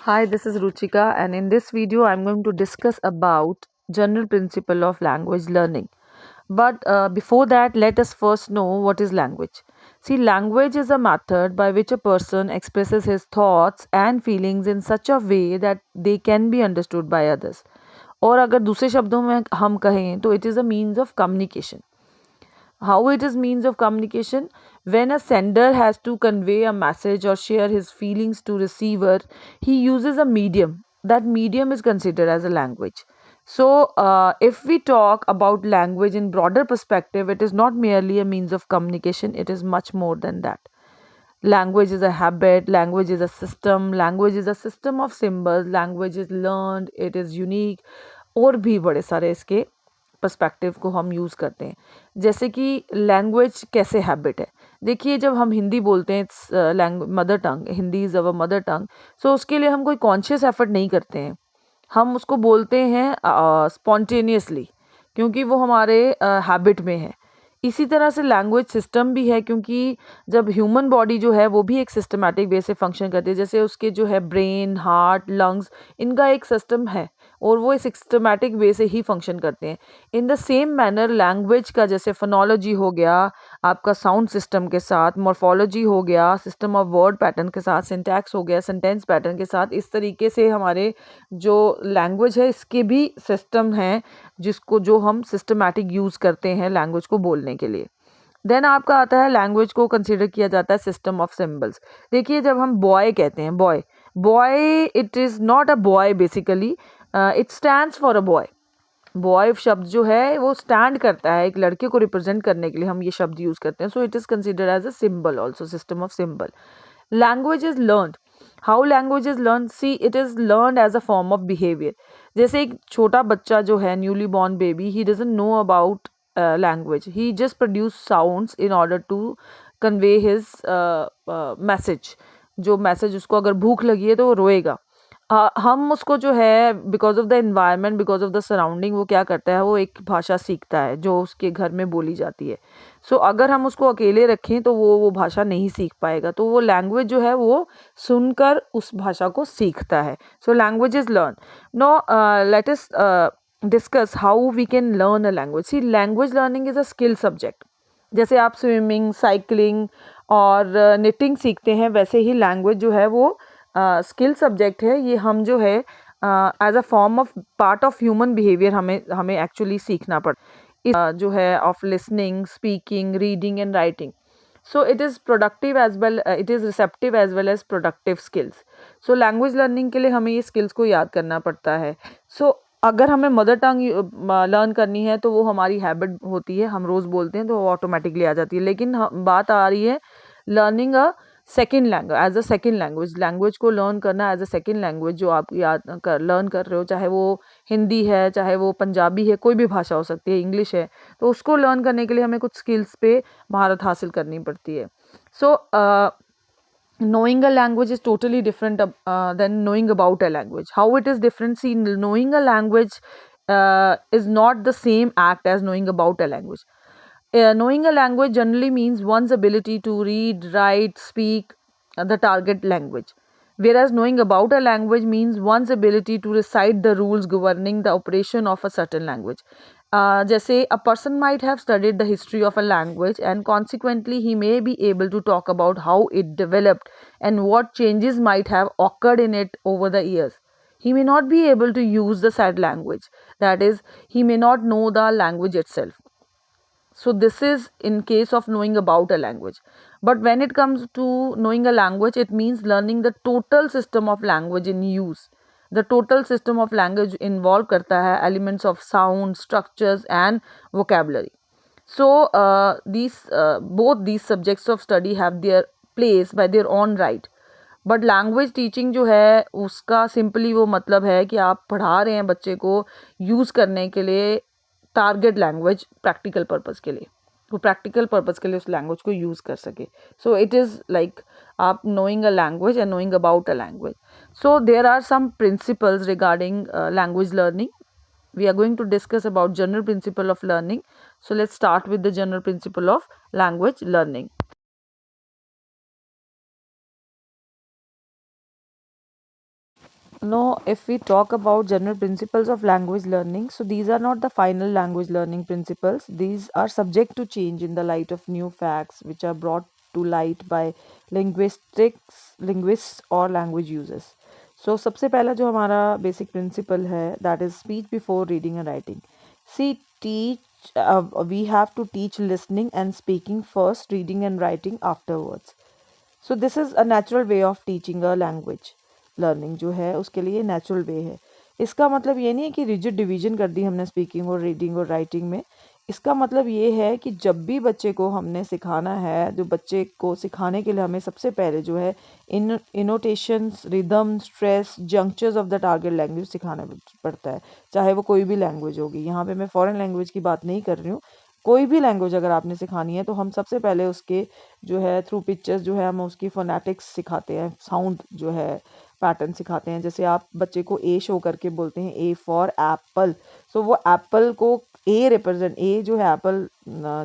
Hi, this is Ruchika, and in this video, I'm going to discuss about general principle of language learning. But before that, let us first know what is language. See, language is a method by which a person expresses his thoughts and feelings in such a way that they can be understood by others. और अगर दूसरे शब्दों में हम कहें तो it is a means of communication. How it is means of communication? When a sender has to convey a message or share his feelings to receiver, he uses a medium. That medium is considered as a language. So if we talk about language in broader perspective, it is not merely a means of communication, it is much more than that. Language is a habit, language is a system, language is a system of symbols, language is learned, it is unique. और भी बड़े सारे इसके perspective को हम use करते हैं. जैसे कि लैंग्वेज कैसे हैबिट है. देखिए, जब हम हिंदी बोलते हैं, it's mother tongue, Hindi is our mother tongue. So उसके लिए हम कोई कॉन्शियस एफर्ट नहीं करते हैं, हम उसको बोलते हैं स्पॉन्टेनियसली, क्योंकि वो हमारे हैबिट में है. इसी तरह से लैंग्वेज सिस्टम भी है, क्योंकि जब ह्यूमन बॉडी जो है वो भी एक सिस्टमैटिक वे से फंक्शन करती है. जैसे उसके जो है ब्रेन, हार्ट, लंग्स, इनका एक सिस्टम है और वो सिस्टमैटिक वे से ही फंक्शन करते हैं. In the same manner language का जैसे फोनोलॉजी हो गया आपका साउंड सिस्टम के साथ, मॉर्फोलॉजी हो गया सिस्टम ऑफ वर्ड पैटर्न के साथ, सिंटैक्स हो गया सेंटेंस पैटर्न के साथ, इस तरीके से हमारे जो लैंग्वेज है इसके भी सिस्टम हैं जिसको जो हम सिस्टमैटिक यूज़ करते हैं लैंग्वेज को बोलने के लिए. देन आपका आता है लैंग्वेज को कंसिडर किया जाता है सिस्टम ऑफ सिंबल्स. देखिए, जब हम बॉय कहते हैं, boy boy it is not a boy basically, it stands for a boy. Boy शब्द जो है वो स्टैंड करता है, एक लड़के को रिप्रेजेंट करने के लिए हम ये शब्द यूज़ करते हैं. So it is considered as a symbol also, system of symbol. Language is learned. How language is learn? See, it is learned as a form of behaviour. जैसे एक छोटा बच्चा जो है, newly born baby, he doesn't know about language. He just produce sounds in order to convey his message. जो message उसको, अगर भूख लगी है तो वो रोएगा. हम उसको जो है because of the environment, because of the surrounding, वो क्या करता है, वो एक भाषा सीखता है जो उसके घर में बोली जाती है. सो अगर हम उसको अकेले रखें तो वो भाषा नहीं सीख पाएगा. तो वो लैंग्वेज जो है वो सुनकर उस भाषा को सीखता है. So language is learn. No, let us discuss how we can learn a language. See, language learning is a skill subject. जैसे आप स्विमिंग, साइकिलिंग और निटिंग सीखते हैं, वैसे ही लैंग्वेज जो है वो स्किल सब्जेक्ट है. ये हम जो है as a form of part of human behaviour हमें हमें एक्चुअली सीखना पड़ता जो है of listening, speaking, reading and writing. So it is productive as well, it is receptive as well as productive skills. So language learning के लिए हमें ये skills को याद करना पड़ता है. So अगर हमें मदर टंग लर्न करनी है तो वो हमारी हैबिट होती है, हम रोज़ बोलते हैं तो वो ऑटोमेटिकली आ जाती है. लेकिन बात आ रही है learning a second language, as a second language. Language को लर्न करना एज अ सेकेंड लैंग्वेज जो आप लर्न कर रहे हो, चाहे वो हिंदी है, चाहे वो पंजाबी है, कोई भी भाषा हो सकती है, इंग्लिश है, तो उसको लर्न करने के लिए हमें कुछ स्किल्स पे महारत हासिल करनी पड़ती है. सो knowing a language is totally different than knowing about a language. How it is different? See, knowing a language is not the same act as knowing about a language. Knowing a language generally means one's ability to read, write, speak the target language, whereas knowing about a language means one's ability to recite the rules governing the operation of a certain language. जैसे a person might have studied the history of a language and consequently he may be able to talk about how it developed and what changes might have occurred in it over the years. He may not be able to use the said language, that is, he may not know the language itself. So this is in case of knowing about a language. But when it comes to knowing a language, it means learning the total system of language in use. The total system of language involve करता है elements of sound, structures and vocabulary. So both these subjects of study have their place by their own right. But language teaching जो है उसका simply वो मतलब है कि आप पढ़ा रहे हैं बच्चे को यूज़ करने के लिए टारगेट लैंग्वेज प्रैक्टिकल पर्पज़ के लिए, वो प्रैक्टिकल पर्पज़ के लिए उस लैंग्वेज को यूज़ कर सके. सो इट इज़ लाइक आप knowing a language and knowing about a language. So there are some principles regarding language learning. We are going to discuss about general principle of learning. So let's start with the general principle of language learning. No, if we talk about general principles of language learning, so these are not the final language learning principles. These are subject to change in the light of new facts which are brought to light by linguists or language users. So सबसे पहला जो हमारा basic principle है, that is speech before reading and writing. See, we have to teach listening and speaking first, reading and writing afterwards. So this is a natural way of teaching a language learning जो है उसके लिए natural way है। इसका मतलब ये नहीं है कि रिजिड डिवीजन कर दी हमने स्पीकिंग और रीडिंग और राइटिंग में। इसका मतलब ये है कि जब भी बच्चे को हमने सिखाना है, जो बच्चे को सिखाने के लिए हमें सबसे पहले जो है intonations, rhythm, stress, junctures of the target language सिखाना पड़ता है, चाहे वो कोई भी लैंग्वेज होगी। यहाँ पे मैं फॉरेन लैंग्वेज की बात नहीं कर रही हूँ, कोई भी लैंग्वेज अगर आपने सिखानी है तो हम सबसे पहले उसके जो है थ्रू पिक्चर्स जो है हम उसकी फोनेटिक्स सिखाते हैं, साउंड जो है पैटर्न सिखाते हैं। जैसे आप बच्चे को ए शो करके बोलते हैं ए फॉर एप्पल, सो वो एप्पल को ए जो है एप्पल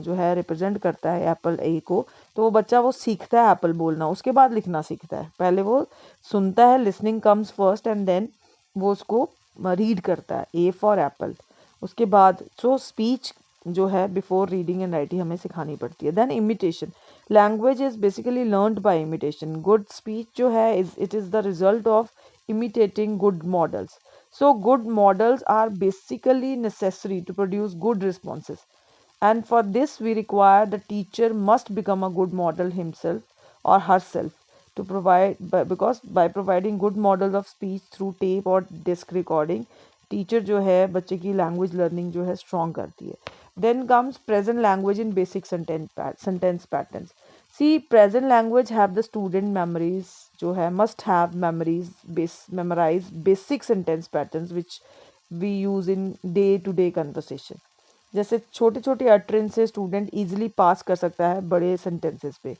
जो है रिप्रेजेंट करता है एप्पल ए को, तो वो बच्चा वो सीखता है एप्पल बोलना, उसके बाद लिखना सीखता है। पहले वो सुनता है, listening comes first and then वो उसको रीड करता है ए फॉर एप्पल। उसके बाद सो स्पीच जो है बिफोर रीडिंग एंड राइटिंग हमें सिखानी पड़ती है। Then imitation, language is basically learned by imitation. Good speech जो है it is the result of imitating good models. So good models are basically necessary to produce good responses, and for this we require the teacher must become a good model himself or herself to because by providing good models of speech through tape or disc recording, teacher जो है बच्चे की language learning जो है strong करती है। Then comes present language in basic sentence patterns. See present language have the student memories जो है must have memorize basic sentence patterns which we use in day to day conversation. जैसे छोटे छोटे utterance से student easily पास कर सकता है बड़े सेंटेंसेस पे।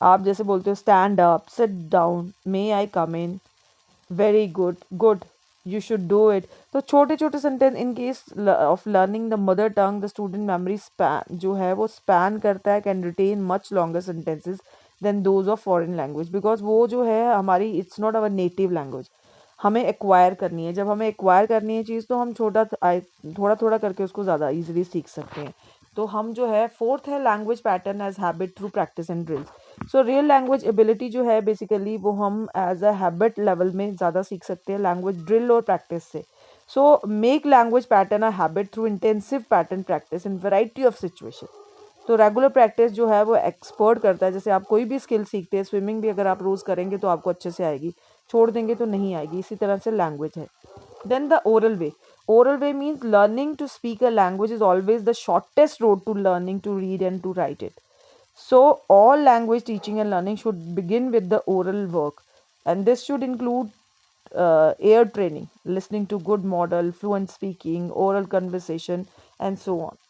आप जैसे बोलते हो stand up, sit down, may I come in, very good, good, you should do it. तो छोटे छोटे sentence in case of learning the mother tongue the student memory span जो है वो स्पैन करता है, can retain much longer sentences than those of foreign language, because वो जो है हमारी it's not our native language, हमें एक्वायर करनी है। जब हमें एक्वायर करनी है चीज़ तो हम थोड़ा थोड़ा करके उसको ज़्यादा ईजिली सीख सकते हैं। तो हम जो है फोर्थ है language pattern as habit through practice and drills. So real language ability जो है बेसिकली वो हम एज अ हैबिट लेवल में ज़्यादा सीख सकते हैं लैंग्वेज ड्रिल और प्रैक्टिस से। So make language pattern a habit through intensive pattern practice in variety of situation. तो रेगुलर प्रैक्टिस जो है वो एक्सपर्ट करता है। जैसे आप कोई भी स्किल सीखते हैं, स्विमिंग भी अगर आप रोज़ करेंगे तो आपको अच्छे से आएगी, छोड़ देंगे तो नहीं आएगी, इसी तरह से लैंग्वेज है। Then the oral way, oral way means learning to speak a language is always the shortest road to learning to read and to write it. So all language teaching and learning should begin with the oral work, and this should include ear training, listening to good model, fluent speaking, oral conversation, and so on.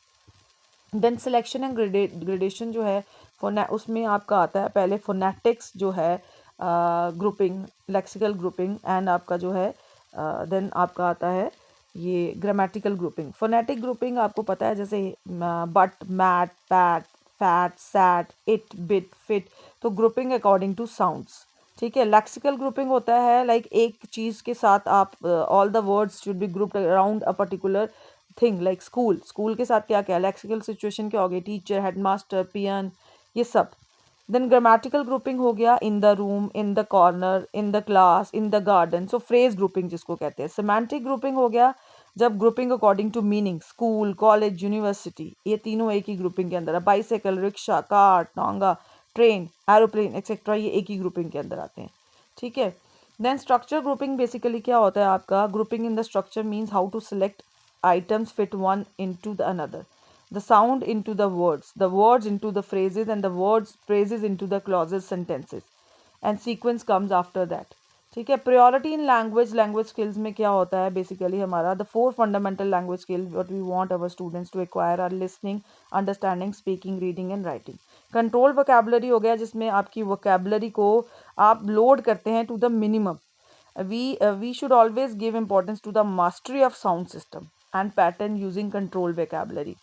Then selection and gradation जो है उसमें आपका आता है पहले phonetics जो है, grouping, lexical grouping, and आपका जो है देन आपका आता है ये ग्रामेटिकल ग्रुपिंग। फोनेटिक ग्रुपिंग आपको पता है जैसे but, mat, pat, fat, sat, it, bit, fit, तो ग्रुपिंग अकॉर्डिंग टू साउंड्स। ठीक है। लेक्सिकल ग्रुपिंग होता है लाइक एक चीज़ के साथ आप all the words should be grouped around a particular thing, like school, school के साथ क्या क्या लेक्सिकल सिचुएशन क्या हो गई, टीचर, हेडमास्टर, पियन, ये सब। देन ग्रामेटिकल ग्रुपिंग हो गया in the room, in the corner, in the class, in the garden, so phrase grouping जिसको कहते हैं। सिमेंटिक ग्रुपिंग हो गया जब grouping according to meaning, school, college, university, ये तीनों एक ही ग्रुपिंग के अंदर है। Bicycle, rickshaw, car, tonga, train, aeroplane etcetera, ये एक ही ग्रुपिंग के अंदर आते हैं। ठीक है। देन स्ट्रक्चर ग्रुपिंग बेसिकली क्या होता है आपका, grouping in the structure means how to select items fit one into the another, the sound into the words into the phrases, and the words phrases into the clauses, sentences, and sequence comes after that. ठीक है। priority in language skills में क्या होता है basically हमारा the four fundamental language skills what we want our students to acquire are listening, understanding, speaking, reading and writing. Control vocabulary हो गया जिसमें आपकी vocabulary को आप लोड करते हैं to the minimum. We should always give importance to the mastery of sound system and pattern using control vocabulary.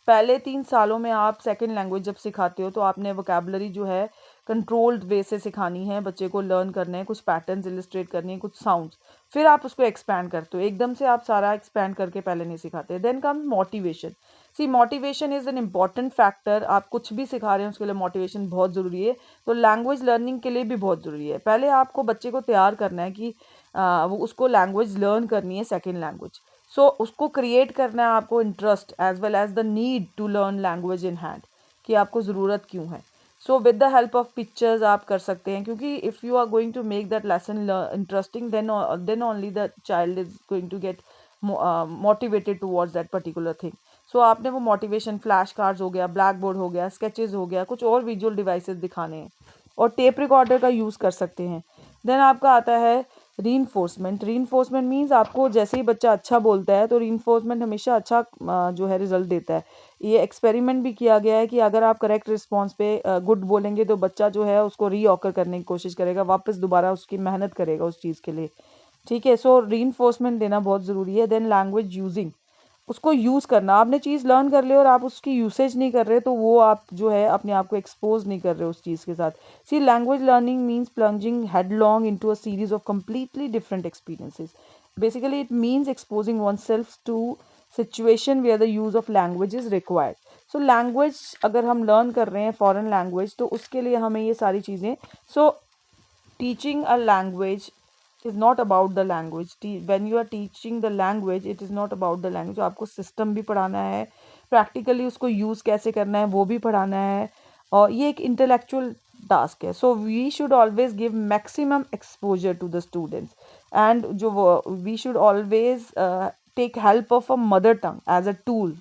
पहले 3 सालों में आप सेकेंड लैंग्वेज जब सिखाते हो तो आपने वोकेबलरी जो है कंट्रोल्ड वे से सिखानी है, बच्चे को लर्न करने हैं, कुछ पैटर्न्स इलिस्ट्रेट करनी है, कुछ साउंड्स। फिर आप उसको एक्सपैंड करते हो, एकदम से आप सारा एक्सपैंड करके पहले नहीं सिखाते। Then come motivation. C motivation is an important factor. आप कुछ भी सिखा रहे हैं उसके लिए मोटिवेशन बहुत ज़रूरी है। तो लैंग्वेज लर्निंग के लिए भी बहुत ज़रूरी है। पहले आपको बच्चे को तैयार करना है कि वो उसको लैंग्वेज लर्न करनी है, सेकेंड लैंग्वेज। सो उसको क्रिएट करना है आपको interest as well as the need to learn language in hand, कि आपको ज़रूरत क्यों है। So with the help of pictures आप कर सकते हैं, क्योंकि if you are going to make that lesson interesting, then only the child is going to get motivated towards that particular thing. So आपने वो मोटिवेशन फ्लैश कार्ड्स हो गया, black board हो गया, स्केचेस हो गया, कुछ और विजुअल डिवाइसेस दिखाने हैं, और टेप रिकॉर्डर का यूज़ कर सकते हैं। देन आपका आता है रीइंफोर्समेंट। रीइंफोर्समेंट मीन्स आपको जैसे ही बच्चा अच्छा बोलता है तो रीइंफोर्समेंट हमेशा अच्छा जो है रिजल्ट देता है। ये एक्सपेरिमेंट भी किया गया है कि अगर आप करेक्ट रिस्पॉन्स पे गुड बोलेंगे तो बच्चा जो है उसको रीऑकर करने की कोशिश करेगा, वापस दोबारा उसकी मेहनत करेगा उस चीज़ के लिए। ठीक है, सो रीइंफोर्समेंट देना बहुत ज़रूरी है। देन लैंग्वेज यूजिंग, उसको यूज़ करना। आपने चीज़ लर्न कर ली और आप उसकी यूसेज नहीं कर रहे, तो वो आप जो है अपने आप को एक्सपोज नहीं कर रहे उस चीज़ के साथ। See language learning means plunging headlong into a series of completely different experiences. Basically it means exposing oneself to situation where the use of language is required. So language अगर हम लर्न कर रहे हैं फॉरेन लैंग्वेज, तो उसके लिए हमें ये सारी चीज़ें, so teaching a language is not about the language. When you are teaching the language, it is not about the language. आपको सिस्टम भी पढ़ाना है, प्रैक्टिकली उसको यूज़ कैसे करना है वो भी पढ़ाना है, और ये एक इंटेलेक्चुअल टास्क है। So we should always give maximum exposure to the students, and जो we should always take help of a mother tongue as a tool.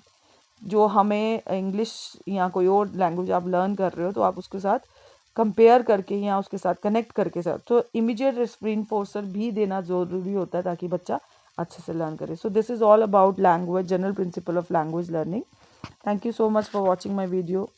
जो हमें इंग्लिश या कोई और लैंग्वेज आप लर्न कर रहे हो तो आप उसके साथ कंपेयर करके या उसके साथ कनेक्ट करके साथ, तो इमीडिएट रीइंफोर्सर भी देना ज़रूरी होता है ताकि बच्चा अच्छे से लर्न करे। So this is all about language, general principle of language learning. Thank you so much for watching my video.